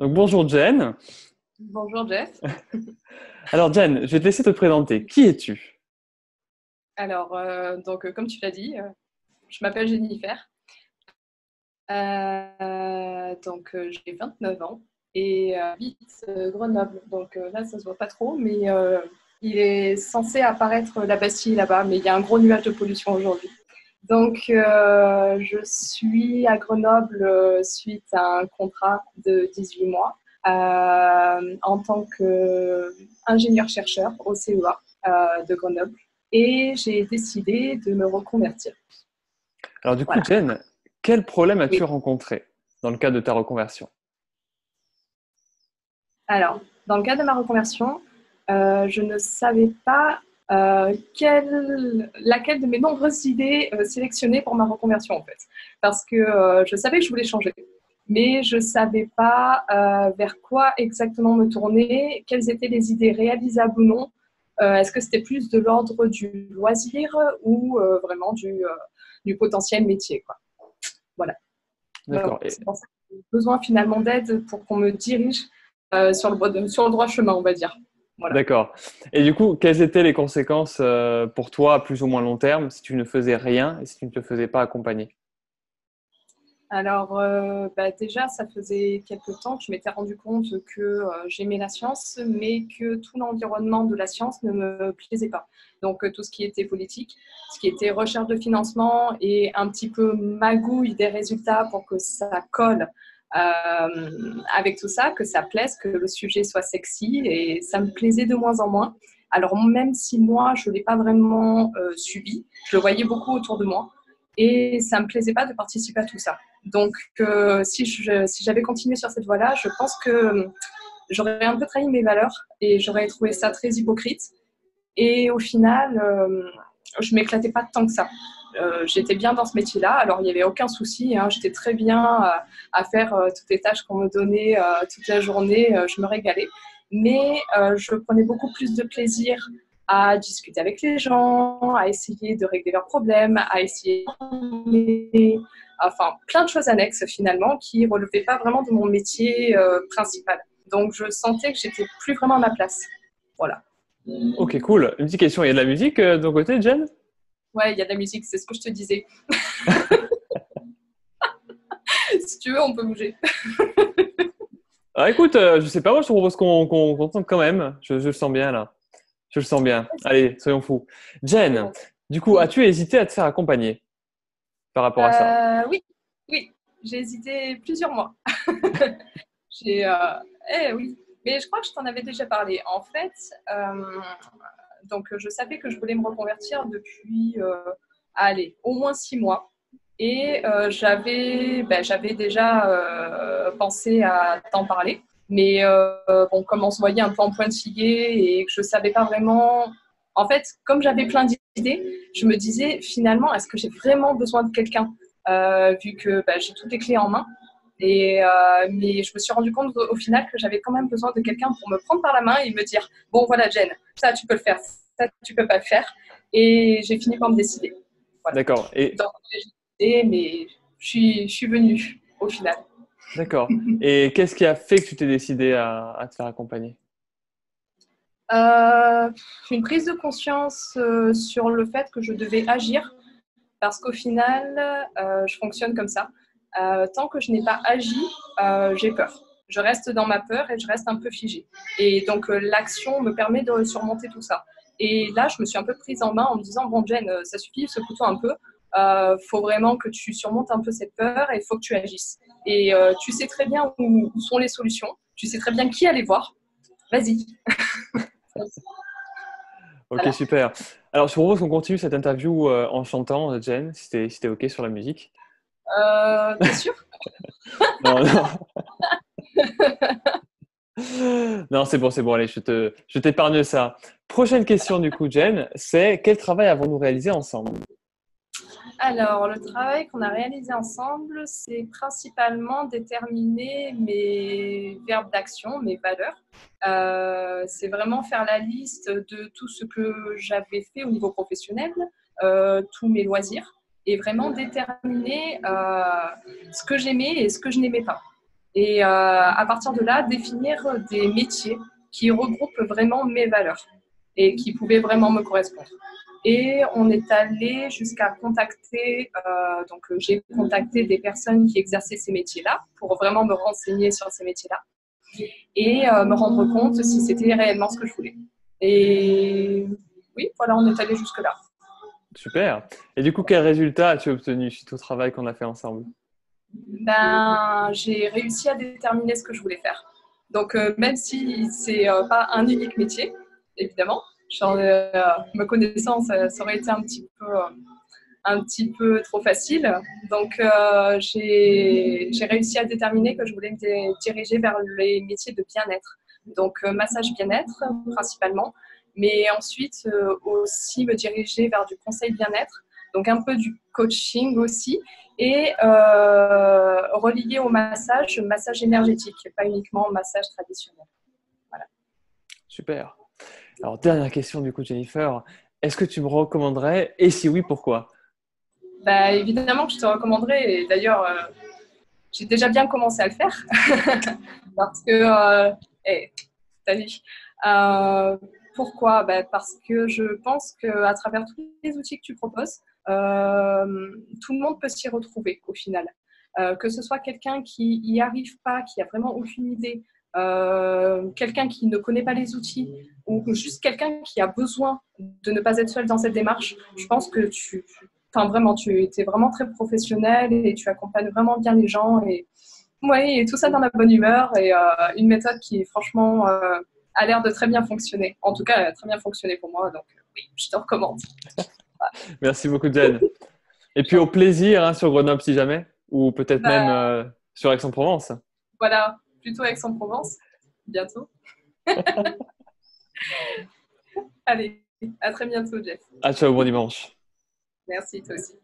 Donc, bonjour Jen. Bonjour Jeff. Alors Jen, je vais te laisser te présenter. Qui es-tu? Alors, comme tu l'as dit, je m'appelle Jennifer. J'ai 29 ans et j'habite Grenoble. Là, ça se voit pas trop, mais il est censé apparaître la Bastille là-bas, mais il y a un gros nuage de pollution aujourd'hui. Je suis à Grenoble suite à un contrat de 18 mois en tant qu'ingénieur-chercheur au CEA de Grenoble. Et j'ai décidé de me reconvertir. Alors du coup Voilà. Jen, quel problème as-tu Oui. rencontré dans le cadre de ta reconversion? Alors, dans le cadre de ma reconversion, je ne savais pas laquelle de mes nombreuses idées sélectionner pour ma reconversion en fait. Parce que je savais que je voulais changer, mais je ne savais pas vers quoi exactement me tourner, quelles étaient les idées réalisables ou non. Est-ce que c'était plus de l'ordre du loisir ou vraiment du potentiel métier, quoi. Voilà. Donc, D'accord. c'est pour ça que j'ai besoin finalement d'aide pour qu'on me dirige sur le droit chemin, on va dire. Voilà. D'accord. Et du coup, quelles étaient les conséquences pour toi à plus ou moins long terme si tu ne faisais rien et si tu ne te faisais pas accompagner? Alors, déjà, ça faisait quelques temps que je m'étais rendu compte que j'aimais la science, mais que tout l'environnement de la science ne me plaisait pas. Donc, tout ce qui était politique, ce qui était recherche de financement et un petit peu magouille des résultats pour que ça colle avec tout ça, que ça plaise, que le sujet soit sexy, et ça me plaisait de moins en moins. Alors, même si moi, je ne l'ai pas vraiment subi, je le voyais beaucoup autour de moi et ça ne me plaisait pas de participer à tout ça. Donc, si j'avais continué sur cette voie-là, je pense que j'aurais un peu trahi mes valeurs et j'aurais trouvé ça très hypocrite. Et au final, je m'éclatais pas tant que ça. J'étais bien dans ce métier-là, alors il n'y avait aucun souci, hein. J'étais très bien à faire toutes les tâches qu'on me donnait toute la journée, je me régalais. Mais je prenais beaucoup plus de plaisir à discuter avec les gens, à essayer de régler leurs problèmes, à essayer enfin plein de choses annexes finalement qui ne relevaient pas vraiment de mon métier principal. Donc je sentais que j'étais plus vraiment à ma place. Voilà. Ok, cool. Une petite question, il y a de la musique de ton côté, Jen? Ouais, il y a de la musique, c'est ce que je te disais. Si tu veux, on peut bouger. Ah écoute, je sais pas, moi je te propose qu'on tente quand même. Je le sens bien là. Je le sens bien. Allez, soyons fous. Jen, du coup, Oui, as-tu hésité à te faire accompagner par rapport à ça? oui, oui. J'ai hésité plusieurs mois. J'ai, oui, mais je crois que je t'en avais déjà parlé. En fait, je savais que je voulais me reconvertir depuis, allez, au moins 6 mois. Et j'avais déjà pensé à t'en parler. Mais bon, comme on se voyait un peu en pointillé et que je ne savais pas vraiment. En fait, comme j'avais plein d'idées, je me disais finalement, est-ce que j'ai vraiment besoin de quelqu'un vu que j'ai toutes les clés en main. Mais je me suis rendu compte au final que j'avais quand même besoin de quelqu'un pour me prendre par la main et me dire bon, voilà, Jen, ça tu peux le faire, ça tu peux pas le faire. Et j'ai fini par me décider. Voilà. D'accord. Donc, mais je suis venue au final. D'accord. Et qu'est-ce qui a fait que tu t'es décidé à te faire accompagner? Euh, une prise de conscience sur le fait que je devais agir parce qu'au final, je fonctionne comme ça. Tant que je n'ai pas agi, j'ai peur. Je reste dans ma peur et je reste un peu figée. Et donc, l'action me permet de surmonter tout ça. Et là, je me suis un peu prise en main en me disant, bon, Jen, ça suffit, secoue-toi un peu. Faut vraiment que tu surmontes un peu cette peur et il faut que tu agisses. Et tu sais très bien où sont les solutions. Tu sais très bien qui aller voir. Vas-y. Ok, Voilà. super. Alors, je propose qu'on continue cette interview en chantant, Jen, si t'es ok sur la musique. T'es sûr? Non, non. Non, c'est bon, allez, je t'épargne ça. Prochaine question du coup, Jen, c'est quel travail avons-nous réalisé ensemble? Alors, le travail qu'on a réalisé ensemble, c'est principalement déterminer mes verbes d'action, mes valeurs. C'est vraiment faire la liste de tout ce que j'avais fait au niveau professionnel, tous mes loisirs, et vraiment déterminer ce que j'aimais et ce que je n'aimais pas. Et à partir de là, définir des métiers qui regroupent vraiment mes valeurs et qui pouvaient vraiment me correspondre. Et on est allé jusqu'à contacter, j'ai contacté des personnes qui exerçaient ces métiers-là pour vraiment me renseigner sur ces métiers-là et me rendre compte si c'était réellement ce que je voulais. Et oui, voilà, on est allé jusque-là. Super. Et du coup, quel résultat as-tu obtenu suite au travail qu'on a fait ensemble? Ben, j'ai réussi à déterminer ce que je voulais faire. Donc, même si c'est pas un unique métier, évidemment, me connaissant, ça aurait été un petit peu trop facile. Donc, j'ai réussi à déterminer que je voulais me diriger vers les métiers de bien-être. Donc, massage bien-être principalement, mais ensuite aussi me diriger vers du conseil bien-être, donc un peu du coaching aussi, et relié au massage énergétique, pas uniquement massage traditionnel. Voilà. Super. Alors, dernière question du coup, Jennifer. Est-ce que tu me recommanderais? Et si oui, pourquoi? Bah, évidemment que je te recommanderais, et d'ailleurs, j'ai déjà bien commencé à le faire, parce que, salut. Euh, Pourquoi? Bah, parce que je pense qu'à travers tous les outils que tu proposes, tout le monde peut s'y retrouver au final. Que ce soit quelqu'un qui n'y arrive pas, qui a vraiment aucune idée, quelqu'un qui ne connaît pas les outils, ou juste quelqu'un qui a besoin de ne pas être seul dans cette démarche, je pense que tu es vraiment très professionnel et tu accompagnes vraiment bien les gens. Et oui, et tout ça dans la bonne humeur et une méthode qui, franchement, a l'air de très bien fonctionner. En tout cas, elle a très bien fonctionné pour moi, donc oui, je te recommande. Merci beaucoup, Jen. Et puis au plaisir hein, sur Grenoble si jamais, ou peut-être même Bah, sur Aix-en-Provence. voilà, plutôt Aix-en-Provence, bientôt. Allez, à très bientôt, Jeff. Ah, ciao, bon dimanche. Merci, toi aussi.